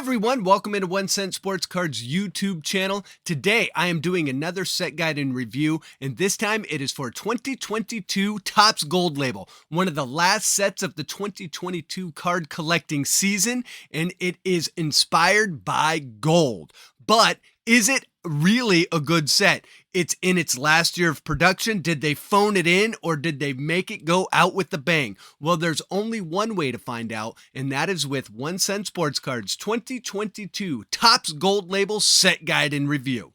everyone, welcome into 1 Cent Sports Cards YouTube channel. Today I am doing another set guide and review, and this time it is for 2022 Topps Gold Label, one of the last sets of the 2022 card collecting season, and it is inspired by gold. But is it really a good set? It's in its last year of production. Did they phone it in or did they make it go out with a bang? Well, there's only one way to find out, and that is with 1 Cent Sports Cards 2022 Topps Gold Label Set Guide and Review.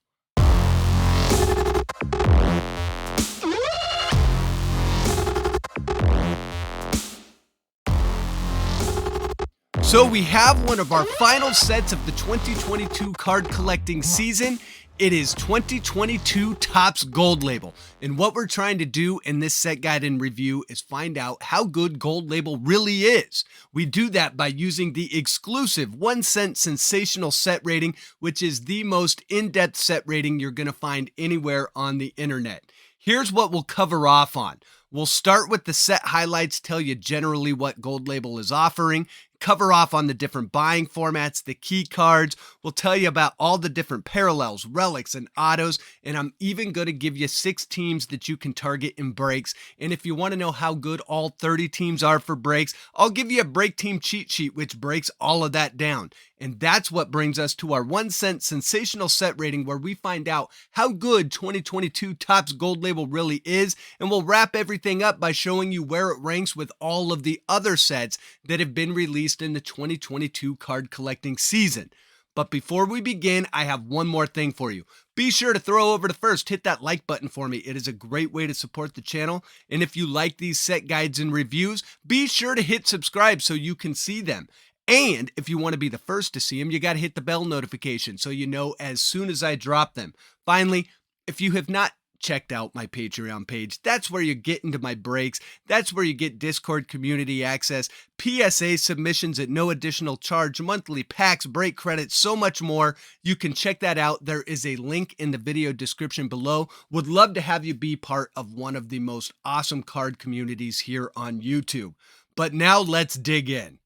So we have one of our final sets of the 2022 card collecting season. It is 2022 Topps Gold Label. And what we're trying to do in this set guide and review is find out how good Gold Label really is. We do that by using the exclusive 1 Cent Sensational Set Rating, which is the most in-depth set rating you're going to find anywhere on the internet. Here's what we'll cover off on. We'll start with the set highlights, tell you generally what Gold Label is offering, cover off on the different buying formats, the key cards. We'll tell you about all the different parallels, relics, and autos, and I'm even going to give you 6 teams that you can target in breaks. And if you want to know how good all 30 teams are for breaks, I'll give you a break team cheat sheet which breaks all of that down. And that's what brings us to our 1 Cent Sensational Set Rating, where we find out how good 2022 Topps Gold Label really is, and we'll wrap everything up by showing you where it ranks with all of the other sets that have been released in the 2022 card collecting season. But before we begin, I have one more thing for you. Be sure to throw over to first, hit that like button for me. It is a great way to support the channel. And if you like these set guides and reviews, be sure to hit subscribe so you can see them. And if you want to be the first to see them, you got to hit the bell notification so you know as soon as I drop them. Finally, if you have not checked out my Patreon page, that's where you get into my breaks. That's where you get Discord community access, PSA submissions at no additional charge, monthly packs, break credits, so much more. You can check that out. There is a link in the video description below. Would love to have you be part of one of the most awesome card communities here on YouTube. But now let's dig in.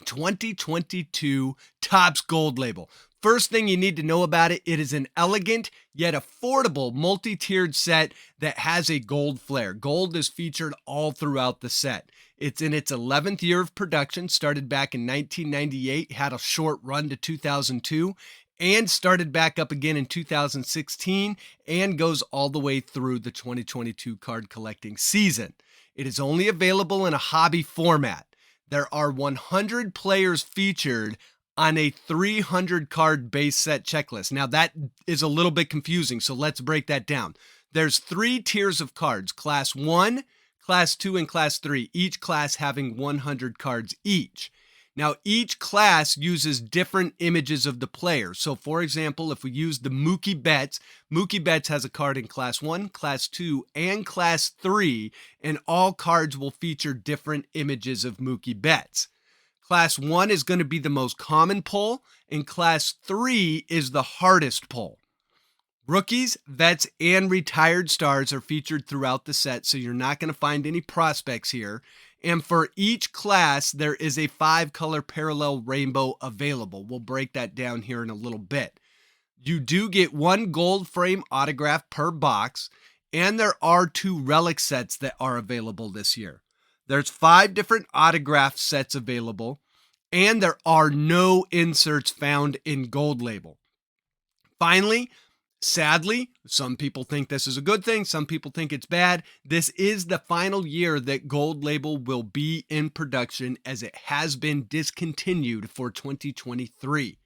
2022 Topps Gold Label. First thing you need to know about it, it is an elegant yet affordable multi-tiered set that has a gold flair. Gold is featured all throughout the set. It's in its 11th year of production, started back in 1998, had a short run to 2002, and started back up again in 2016, and goes all the way through the 2022 card collecting season. It is only available in a hobby format. There are 100 players featured on a 300 card base set checklist. Now that is a little bit confusing, so let's break that down. There's 3 tiers of cards, Class 1, Class 2, and Class 3, each class having 100 cards each. Now, each class uses different images of the player. So, for example, if we use the Mookie Betts has a card in Class 1, Class 2, and Class 3, and all cards will feature different images of Mookie Betts. Class 1 is going to be the most common pull, and Class 3 is the hardest pull. Rookies, vets, and retired stars are featured throughout the set, so you're not going to find any prospects here. And for each class, there is a 5-color parallel rainbow available. We'll break that down here in a little bit. You do get 1 gold frame autograph per box, and there are 2 relic sets that are available this year. There's 5 different autograph sets available, and there are no inserts found in Gold Label. Finally, sadly, some people think this is a good thing, some people think it's bad. This is the final year that Gold Label will be in production, as it has been discontinued for 2023.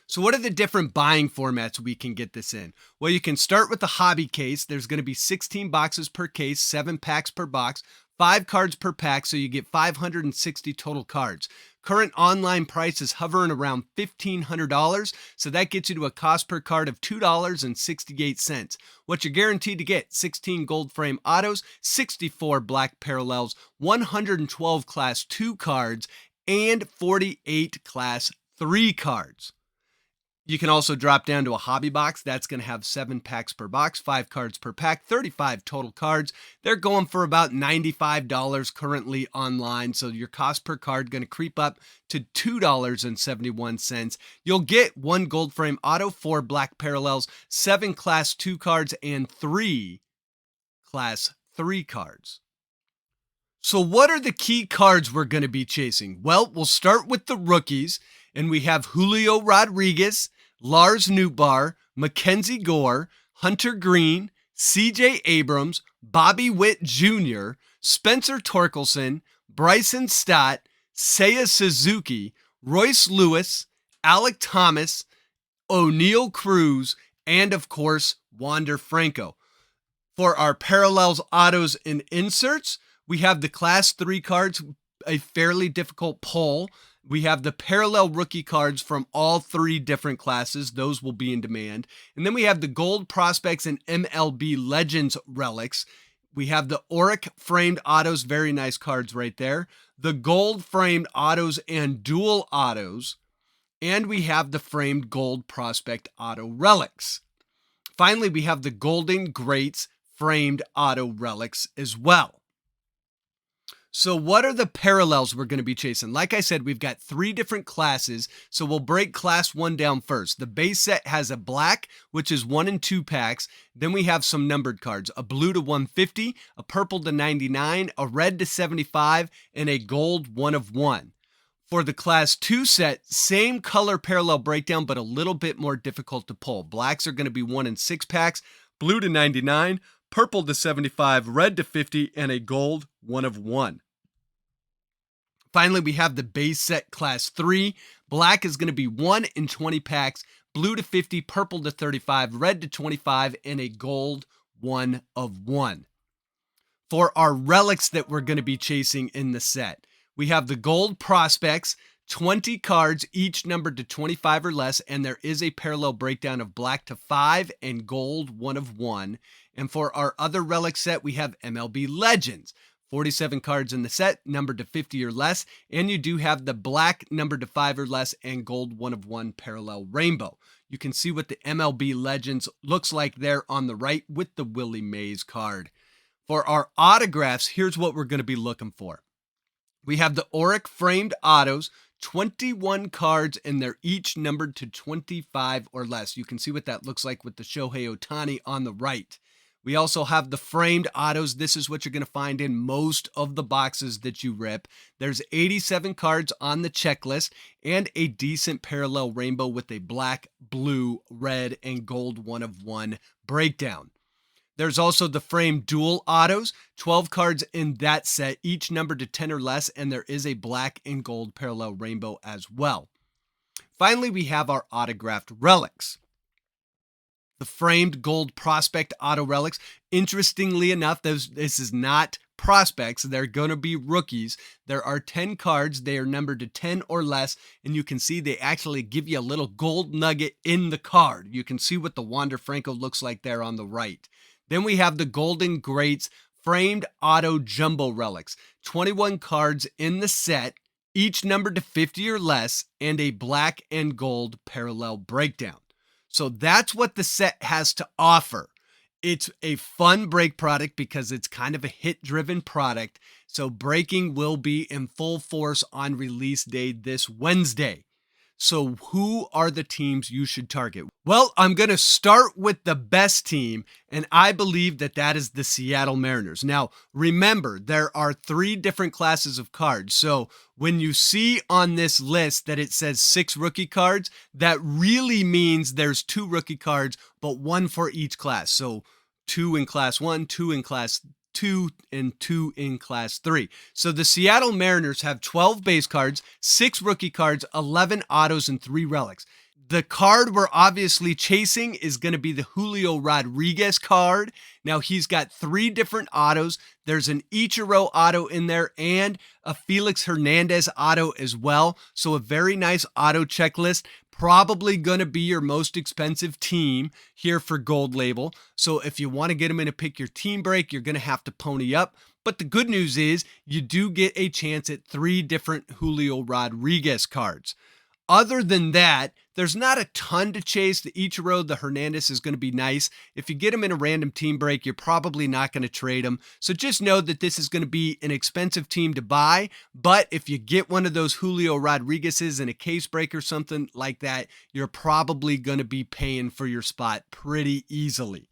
So what are the different buying formats we can get this in? Well, you can start with the hobby case. There's going to be 16 boxes per case, 7 packs per box, 5 cards per pack, so you get 560 total cards. Current online price is hovering around $1,500, so that gets you to a cost per card of $2.68. What you're guaranteed to get: 16 gold frame autos, 64 black parallels, 112 Class 2 cards, and 48 Class 3 cards. You can also drop down to a hobby box. That's going to have 7 packs per box, 5 cards per pack, 35 total cards. They're going for about $95 currently online. So your cost per card going to creep up to $2.71. You'll get 1 gold frame auto, 4 black parallels, 7 class 2 cards, and 3 class 3 cards. So what are the key cards we're going to be chasing? Well, we'll start with the rookies, and we have Julio Rodriguez, Lars Nootbaar, Mackenzie Gore, Hunter Green, CJ Abrams, Bobby Witt Jr., Spencer Torkelson, Bryson Stott, Seiya Suzuki, Royce Lewis, Alec Thomas, O'Neal Cruz, and of course, Wander Franco. For our parallels, autos, and inserts, we have the class 3 cards, a fairly difficult pull. We have the parallel rookie cards from all 3 different classes. Those will be in demand. And then we have the gold prospects and MLB Legends relics. We have the Auric framed autos, very nice cards right there. The gold framed autos and dual autos. And we have the framed gold prospect auto relics. Finally, we have the Golden Greats framed auto relics as well. So what are the parallels we're going to be chasing? Like I said, we've got 3 different classes, so we'll break class 1 down first. The base set has a black, which is 1 and 2 packs. Then we have some numbered cards, a blue to 150, a purple to 99, a red to 75, and a gold 1 of 1. For the class 2 set, same color parallel breakdown, but a little bit more difficult to pull. Blacks are going to be 1 and 6 packs, blue to 99, purple to 75, red to 50, and a gold 1 of 1. Finally, we have the base set class 3. Black is going to be 1 in 20 packs, blue to 50, purple to 35, red to 25, and a gold 1 of 1. For our relics that we're going to be chasing in the set, we have the gold prospects, 20 cards, each numbered to 25 or less, and there is a parallel breakdown of black to 5 and gold 1 of 1. And for our other relic set, we have MLB Legends. 47 cards in the set, numbered to 50 or less, and you do have the black numbered to 5 or less and gold 1 of 1 parallel rainbow. You can see what the MLB Legends looks like there on the right with the Willie Mays card. For our autographs, here's what we're going to be looking for. We have the Auric framed autos, 21 cards, and they're each numbered to 25 or less. You can see what that looks like with the Shohei Ohtani on the right. We also have the framed autos. This is what you're going to find in most of the boxes that you rip. There's 87 cards on the checklist and a decent parallel rainbow with a black, blue, red, and gold 1 of 1 breakdown. There's also the framed dual autos, 12 cards in that set, each numbered to 10 or less, and there is a black and gold parallel rainbow as well. Finally, we have our autographed relics. The framed gold prospect auto relics. Interestingly enough, this is not prospects. They're going to be rookies. There are 10 cards. They are numbered to 10 or less, and you can see they actually give you a little gold nugget in the card. You can see what the Wander Franco looks like there on the right. Then we have the Golden Greats framed auto jumbo relics. 21 cards in the set, each numbered to 50 or less, and a black and gold parallel breakdown. So that's what the set has to offer. It's a fun break product because it's kind of a hit-driven product. So breaking will be in full force on release day this Wednesday. So who are the teams you should target? Well, I'm going to start with the best team, and I believe that is the Seattle Mariners. Now, remember, there are 3 different classes of cards. So when you see on this list that it says 6 rookie cards, that really means there's 2 rookie cards, but 1 for each class. So 2 in class 1, 2 in class 2, and 2 in class 3. So the Seattle Mariners have 12 base cards, 6 rookie cards, 11 autos, and 3 relics. The card we're obviously chasing is going to be the Julio Rodriguez card. Now he's got 3 different autos. There's an Ichiro auto in there and a Felix Hernandez auto as well. So a very nice auto checklist. Probably going to be your most expensive team here for Gold Label. So if you want to get them in to pick your team break, you're going to have to pony up. But the good news is you do get a chance at 3 different Julio Rodriguez cards. Other than that, There's not a ton to chase. The Ichiro, the Hernandez is going to be nice. If you get him in a random team break, you're probably not going to trade him. So just know that this is going to be an expensive team to buy. But if you get one of those Julio Rodriguez's in a case break or something like that, you're probably going to be paying for your spot pretty easily.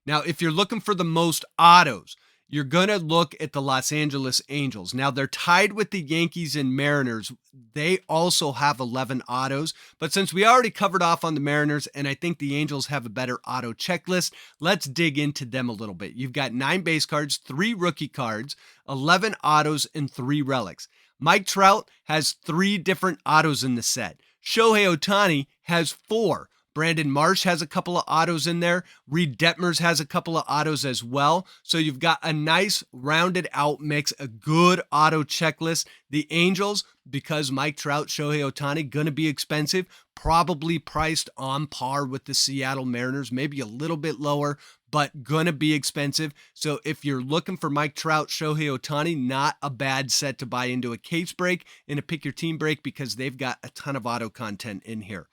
Now, if you're looking for the most autos, you're going to look at the Los Angeles Angels. Now, they're tied with the Yankees and Mariners. They also have 11 autos. But since we already covered off on the Mariners, and I think the Angels have a better auto checklist, let's dig into them a little bit. You've got 9 base cards, 3 rookie cards, 11 autos, and 3 relics. Mike Trout has 3 different autos in the set. Shohei Ohtani has 4. Brandon Marsh has a couple of autos in there. Reed Detmers has a couple of autos as well. So you've got a nice rounded out mix, a good auto checklist. The Angels, because Mike Trout, Shohei Ohtani, going to be expensive, probably priced on par with the Seattle Mariners, maybe a little bit lower, but going to be expensive. So if you're looking for Mike Trout, Shohei Ohtani, not a bad set to buy into a case break and a pick your team break because they've got a ton of auto content in here.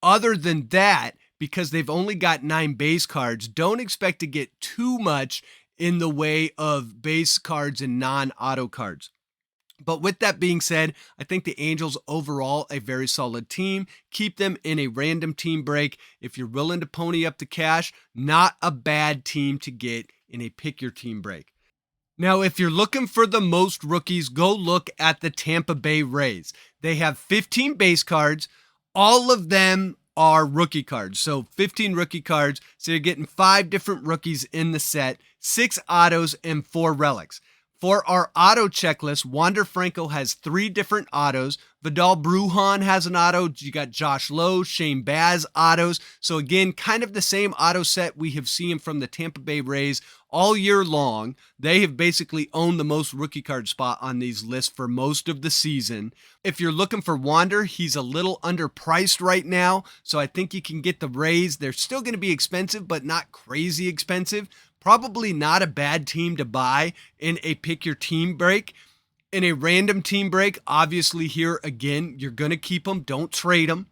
Other than that, because they've only got 9 base cards, don't expect to get too much in the way of base cards and non-auto cards. But with that being said, I think the Angels overall a very solid team. Keep them in a random team break. If you're willing to pony up the cash, not a bad team to get in a pick your team break. Now, if you're looking for the most rookies, go look at the Tampa Bay Rays. They have 15 base cards. All of them are rookie cards. So 15 rookie cards. So you're getting 5 different rookies in the set, 6 autos, and 4 relics. For our auto checklist, Wander Franco has 3 different autos. Vidal Brujan has an auto. You got Josh Lowe, Shane Baz autos. So again, kind of the same auto set we have seen from the Tampa Bay Rays all year long. They have basically owned the most rookie card spot on these lists for most of the season. If you're looking for Wander, he's a little underpriced right now. So I think you can get the Rays. They're still going to be expensive, but not crazy expensive. Probably not a bad team to buy in a pick your team break. In a random team break, obviously here again, you're going to keep them. Don't trade them.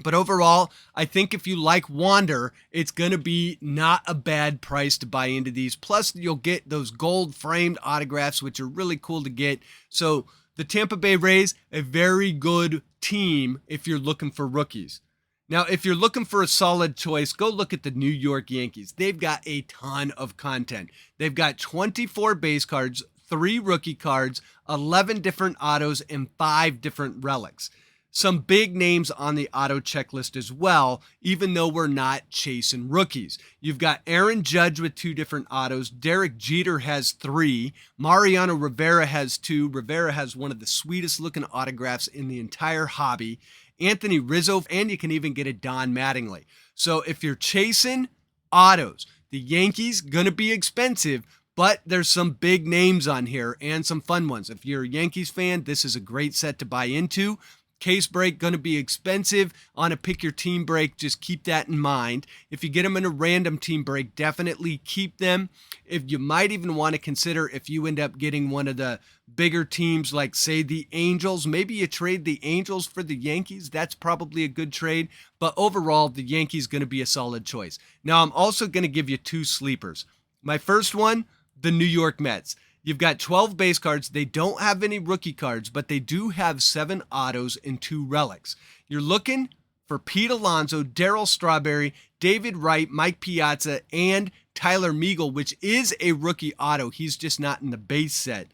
But overall, I think if you like Wander, it's going to be not a bad price to buy into these. Plus, you'll get those gold framed autographs, which are really cool to get. So the Tampa Bay Rays, a very good team if you're looking for rookies. Now, if you're looking for a solid choice, go look at the New York Yankees. They've got a ton of content. They've got 24 base cards, 3 rookie cards, 11 different autos, and 5 different relics. Some big names on the auto checklist as well, even though we're not chasing rookies. You've got Aaron Judge with 2 different autos. Derek Jeter has 3. Mariano Rivera has 2. Rivera has one of the sweetest looking autographs in the entire hobby. Anthony Rizzo, and you can even get a Don Mattingly. So if you're chasing autos, the Yankees going to be expensive, but there's some big names on here and some fun ones. If you're a Yankees fan, this is a great set to buy into. Case break going to be expensive on a pick your team break. Just keep that in mind. If you get them in a random team break, definitely keep them. If you might even want to consider if you end up getting one of the bigger teams like say the Angels, maybe you trade the Angels for the Yankees. That's probably a good trade. But overall, the Yankees going to be a solid choice. Now, I'm also going to give you 2 sleepers. My first one, the New York Mets. You've got 12 base cards. They don't have any rookie cards, but they do have 7 autos and 2 relics. You're looking for Pete Alonso, Darryl Strawberry, David Wright, Mike Piazza, and Tyler Meagle, which is a rookie auto. He's just not in the base set.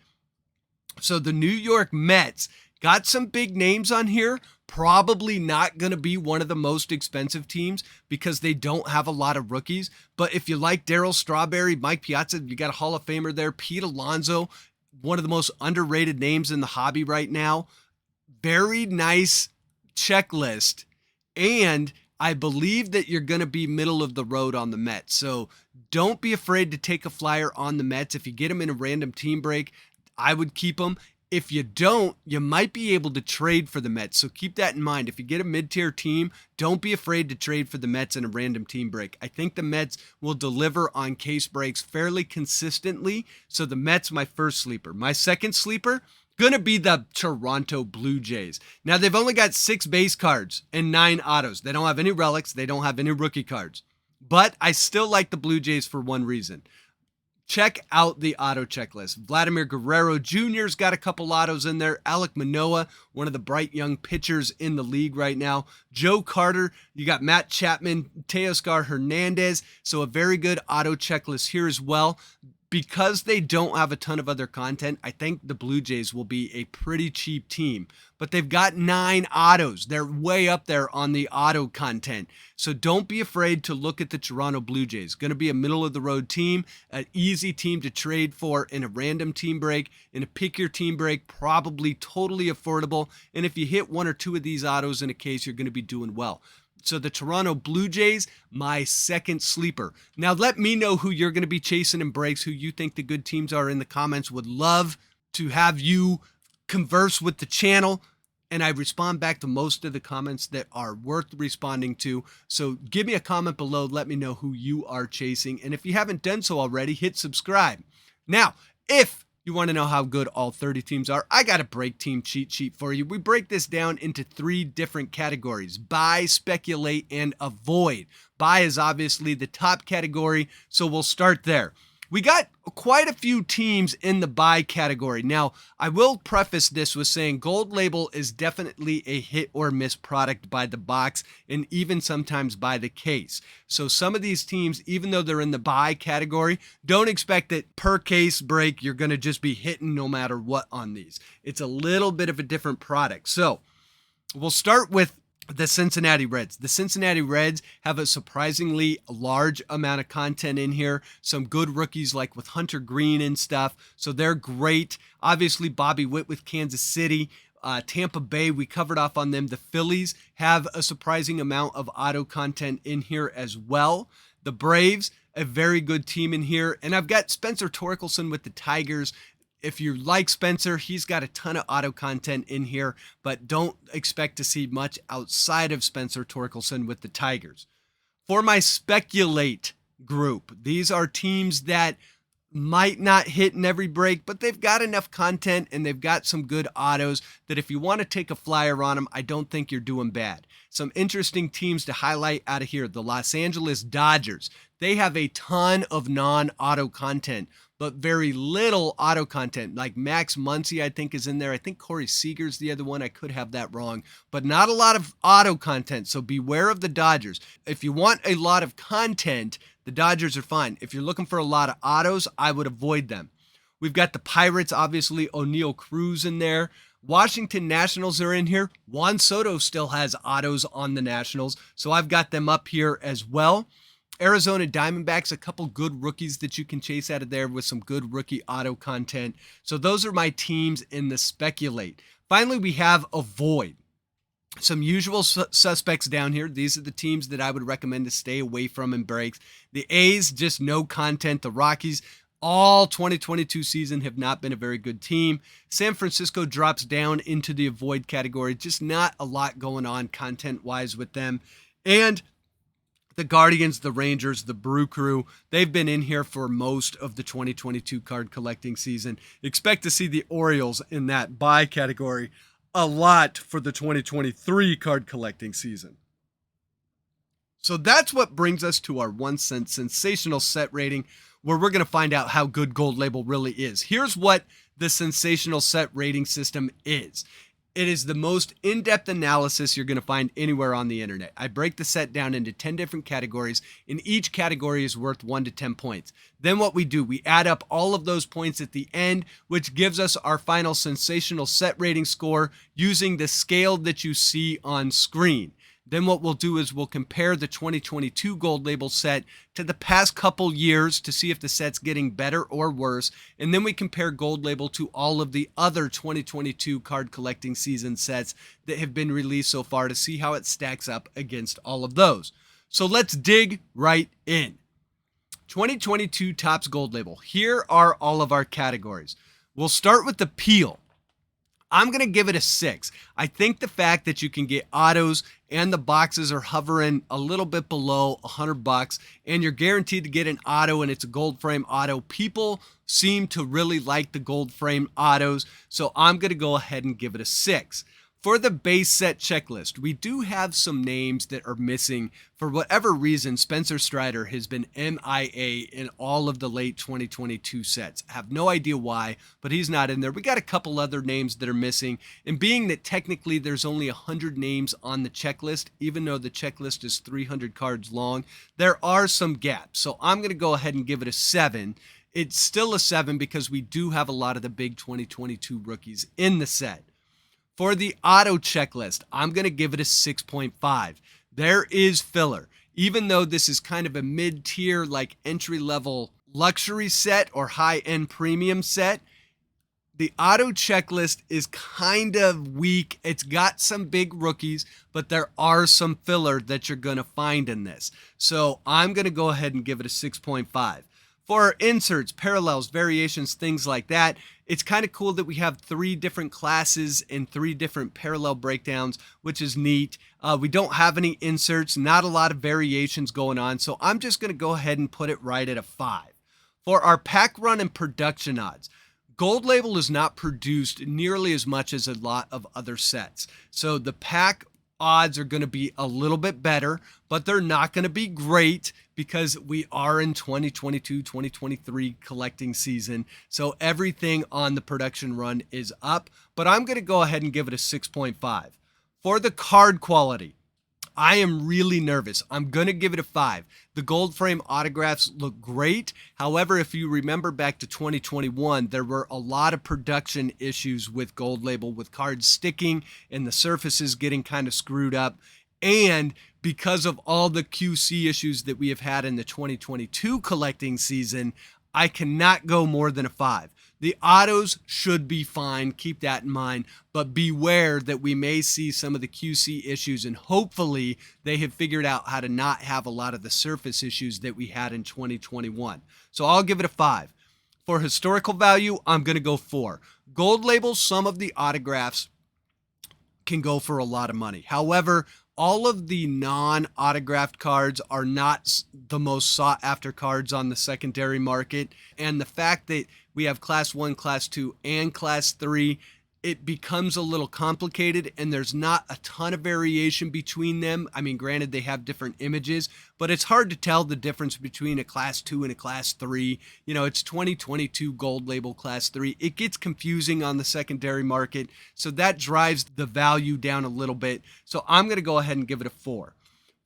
So the New York Mets got some big names on here. Probably not going to be one of the most expensive teams because they don't have a lot of rookies. But if you like Darryl Strawberry, Mike Piazza, you got a Hall of Famer there. Pete Alonso, one of the most underrated names in the hobby right now. Very nice checklist. And I believe that you're going to be middle of the road on the Mets. So don't be afraid to take a flyer on the Mets. If you get them in a random team break, I would keep them. If you don't, you might be able to trade for the Mets. So keep that in mind. If you get a mid-tier team, don't be afraid to trade for the Mets in a random team break. I think the Mets will deliver on case breaks fairly consistently. So the Mets, my first sleeper. My second sleeper, Gonna be the Toronto Blue Jays. Now, they've only got 6 base cards and 9 autos. They don't have any relics. They don't have any rookie cards. But I still like the Blue Jays for one reason. Check out the auto checklist. Vladimir Guerrero Jr.'s got a couple autos in there. Alek Manoah, one of the bright young pitchers in the league right now. Joe Carter, you got Matt Chapman, Teoscar Hernandez. So a very good auto checklist here as well. Because they don't have a ton of other content, I think the Blue Jays will be a pretty cheap team. But they've got 9 autos. They're way up there on the auto content. So don't be afraid to look at the Toronto Blue Jays. Going to be a middle-of-the-road team, an easy team to trade for in a random team break, in a pick-your team break, probably totally affordable. And if you hit 1 or 2 of these autos in a case, you're going to be doing well. So the Toronto Blue Jays, my second sleeper. Now let me know who you're going to be chasing in breaks, who you think the good teams are in the comments. Would love to have you converse with the channel, and I respond back to most of the comments that are worth responding to. So give me a comment below. Let me know who you are chasing. And if you haven't done so already, hit subscribe. Now, if you want to know how good all 30 teams are, I got a break team cheat sheet for you. We break this down into 3 different categories: buy, speculate, and avoid. Buy is obviously the top category, so we'll start there. We got quite a few teams in the buy category. Now, I will preface this with saying Gold Label is definitely a hit or miss product by the box and even sometimes by the case. So some of these teams, even though they're in the buy category, don't expect that per case break you're going to just be hitting no matter what on these. It's a little bit of a different product. So we'll start with the Cincinnati Reds. The Cincinnati Reds have a surprisingly large amount of content in here. Some good rookies like with Hunter Green and stuff. So they're great. Obviously, Bobby Witt with Kansas City. Tampa Bay, we covered off on them. The Phillies have a surprising amount of auto content in here as well. The Braves, a very good team in here. And I've got Spencer Torkelson with the Tigers. If you like Spencer, he's got a ton of auto content in here, but don't expect to see much outside of Spencer Torkelson with the Tigers. For my speculate group, these are teams that might not hit in every break, but they've got enough content and they've got some good autos that if you want to take a flyer on them, I don't think you're doing bad. Some interesting teams to highlight out of here. The Los Angeles Dodgers. They have a ton of non-auto content, but very little auto content. Like Max Muncy, I think, is in there. I think Corey Seager's the other one. I could have that wrong, but not a lot of auto content. So beware of the Dodgers. If you want a lot of content, the Dodgers are fine. If you're looking for a lot of autos, I would avoid them. We've got the Pirates, obviously, O'Neal Cruz in there. Washington Nationals are in here. Juan Soto still has autos on the Nationals, so I've got them up here as well. Arizona Diamondbacks, a couple good rookies that you can chase out of there with some good rookie auto content. So those are my teams in the speculate. Finally, we have avoid. Some usual suspects down here. These are the teams that I would recommend to stay away from in breaks. The A's, just no content. The Rockies, all 2022 season have not been a very good team. San Francisco drops down into the avoid category. Just not a lot going on content-wise with them. And the Guardians, the Rangers, the Brew Crew, they've been in here for most of the 2022 card collecting season. Expect to see the Orioles in that buy category a lot for the 2023 card collecting season. So that's what brings us to our 1 cent sensational set rating, where we're going to find out how good Gold Label really is. Here's what the sensational set rating system is. It is the most in-depth analysis you're going to find anywhere on the internet. I break the set down into 10 different categories, and each category is worth 1 to 10 points. Then what we do, we add up all of those points at the end, which gives us our final sensational set rating score using the scale that you see on screen. Then what we'll do is we'll compare the 2022 Gold Label set to the past couple years to see if the set's getting better or worse. And then we compare Gold Label to all of the other 2022 card collecting season sets that have been released so far to see how it stacks up against all of those. So let's dig right in. 2022 Topps Gold Label. Here are all of our categories. We'll start with the peel. I'm going to give it a 6. I think the fact that you can get autos and the boxes are hovering a little bit below $100 and you're guaranteed to get an auto and it's a gold frame auto. People seem to really like the gold frame autos, so I'm going to go ahead and give it a 6. For the base set checklist, we do have some names that are missing. For whatever reason, Spencer Strider has been MIA in all of the late 2022 sets. I have no idea why, but he's not in there. We got a couple other names that are missing. And being that technically there's only 100 names on the checklist, even though the checklist is 300 cards long, there are some gaps. So I'm going to go ahead and give it a 7. It's still a 7 because we do have a lot of the big 2022 rookies in the set. For the auto checklist, I'm going to give it a 6.5. There is filler. Even though this is kind of a mid-tier, like entry-level luxury set or high-end premium set, the auto checklist is kind of weak. It's got some big rookies, but there are some filler that you're going to find in this. So I'm going to go ahead and give it a 6.5. For our inserts, parallels, variations, things like that, it's kind of cool that we have 3 different classes and 3 different parallel breakdowns, which is neat. We don't have any inserts, not a lot of variations going on, so I'm just going to go ahead and put it right at a 5. For our pack run and production odds, Gold Label is not produced nearly as much as a lot of other sets. So the pack odds are going to be a little bit better, but they're not going to be great because we are in 2022-2023 collecting season. So everything on the production run is up, but I'm going to go ahead and give it a 6.5. For the card quality, I am really nervous. I'm going to give it a 5. The gold frame autographs look great. However, if you remember back to 2021, there were a lot of production issues with Gold Label, with cards sticking and the surfaces getting kind of screwed up. And because of all the QC issues that we have had in the 2022 collecting season, I cannot go more than a 5. The autos should be fine, keep that in mind, but beware that we may see some of the QC issues, and hopefully they have figured out how to not have a lot of the surface issues that we had in 2021. So I'll give it a 5. For historical value, I'm going to go 4. Gold Label, some of the autographs can go for a lot of money. However, all of the non-autographed cards are not the most sought after cards on the secondary market. And the fact that we have Class 1, Class 2, and Class 3, it becomes a little complicated and there's not a ton of variation between them. I mean, granted, they have different images, but it's hard to tell the difference between a Class 2 and a Class 3. You know, it's 2022 Gold Label Class 3. It gets confusing on the secondary market, so that drives the value down a little bit. So I'm going to go ahead and give it a 4.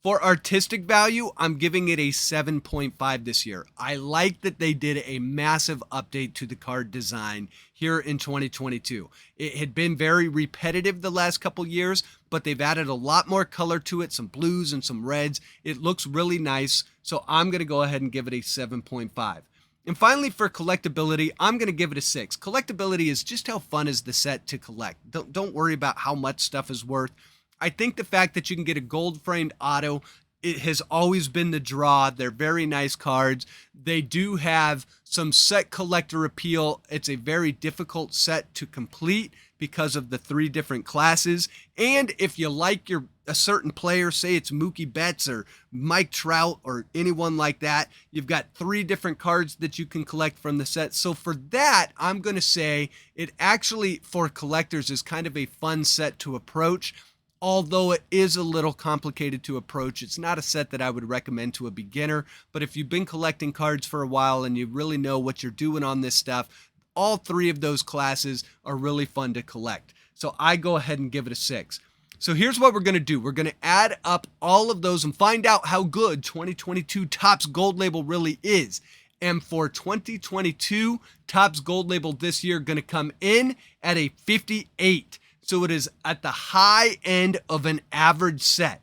For artistic value, I'm giving it a 7.5 this year. I like that they did a massive update to the card design here in 2022. It had been very repetitive the last couple years, but they've added a lot more color to it, some blues and some reds. It looks really nice, so I'm going to go ahead and give it a 7.5. And finally, for collectability, I'm going to give it a 6. Collectability is just how fun is the set to collect. Don't worry about how much stuff is worth. I think the fact that you can get a gold framed auto, it has always been the draw. They're very nice cards. They do have some set collector appeal. It's a very difficult set to complete because of the 3 different classes. And if you like a certain player, say it's Mookie Betts or Mike Trout or anyone like that, you've got 3 different cards that you can collect from the set. So for that, I'm going to say it actually, for collectors, is kind of a fun set to approach. Although it is a little complicated to approach. It's not a set that I would recommend to a beginner, but if you've been collecting cards for a while and you really know what you're doing on this stuff, all 3 of those classes are really fun to collect. So I go ahead and give it a 6. So here's what we're going to do. We're going to add up all of those and find out how good 2022 Topps Gold Label really is. And for 2022, Topps Gold Label this year going to come in at a 58. So it is at the high end of an average set.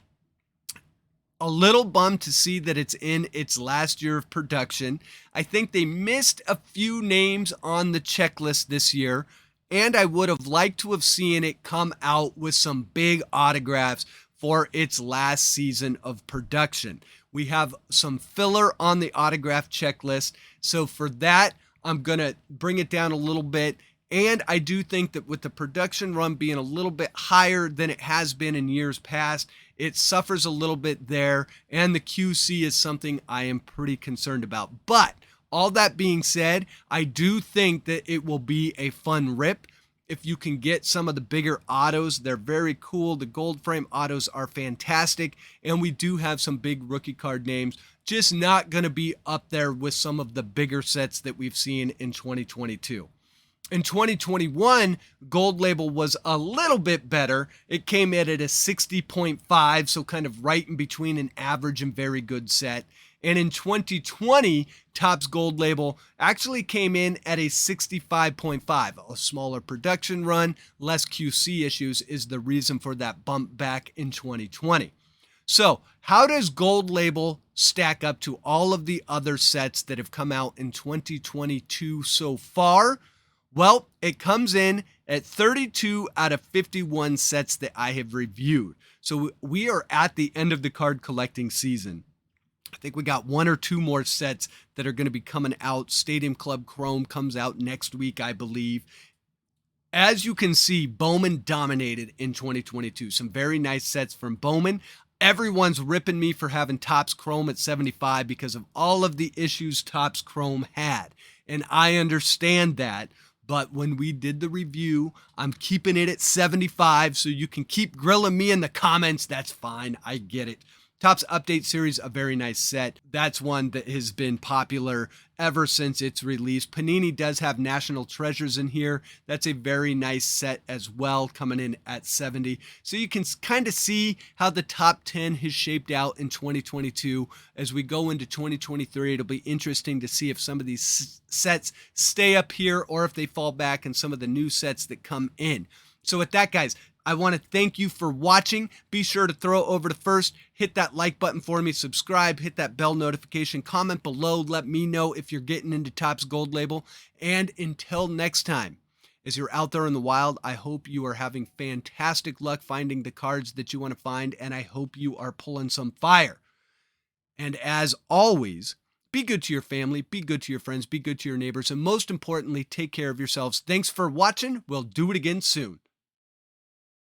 A little bummed to see that it's in its last year of production. I think they missed a few names on the checklist this year, and I would have liked to have seen it come out with some big autographs for its last season of production. We have some filler on the autograph checklist, so for that, I'm going to bring it down a little bit. And I do think that with the production run being a little bit higher than it has been in years past, it suffers a little bit there. And the QC is something I am pretty concerned about. But all that being said, I do think that it will be a fun rip. If you can get some of the bigger autos, they're very cool. The gold frame autos are fantastic. And we do have some big rookie card names, just not going to be up there with some of the bigger sets that we've seen in 2022. In 2021, Gold Label was a little bit better. It came in at a 60.5, so kind of right in between an average and very good set. And in 2020, Topps Gold Label actually came in at a 65.5. A smaller production run, less QC issues is the reason for that bump back in 2020. So how does Gold Label stack up to all of the other sets that have come out in 2022 so far? Well, it comes in at 32 out of 51 sets that I have reviewed. So we are at the end of the card collecting season. I think we got one or two more sets that are going to be coming out. Stadium Club Chrome comes out next week, I believe. As you can see, Bowman dominated in 2022. Some very nice sets from Bowman. Everyone's ripping me for having Topps Chrome at 75 because of all of the issues Topps Chrome had. And I understand that. But when we did the review, I'm keeping it at 75, so you can keep grilling me in the comments. That's fine. I get it. Topps Update Series, a very nice set. That's one that has been popular ever since its release. Panini does have National Treasures in here. That's a very nice set as well, coming in at 70. So you can kind of see how the top 10 has shaped out in 2022. As we go into 2023, it'll be interesting to see if some of these sets stay up here or if they fall back in some of the new sets that come in. So with that, guys, I want to thank you for watching. Be sure to throw over to first, hit that like button for me, subscribe, hit that bell notification, comment below, let me know if you're getting into Topps Gold Label. And until next time, as you're out there in the wild, I hope you are having fantastic luck finding the cards that you want to find, and I hope you are pulling some fire. And as always, be good to your family, be good to your friends, be good to your neighbors, and most importantly, take care of yourselves. Thanks for watching. We'll do it again soon.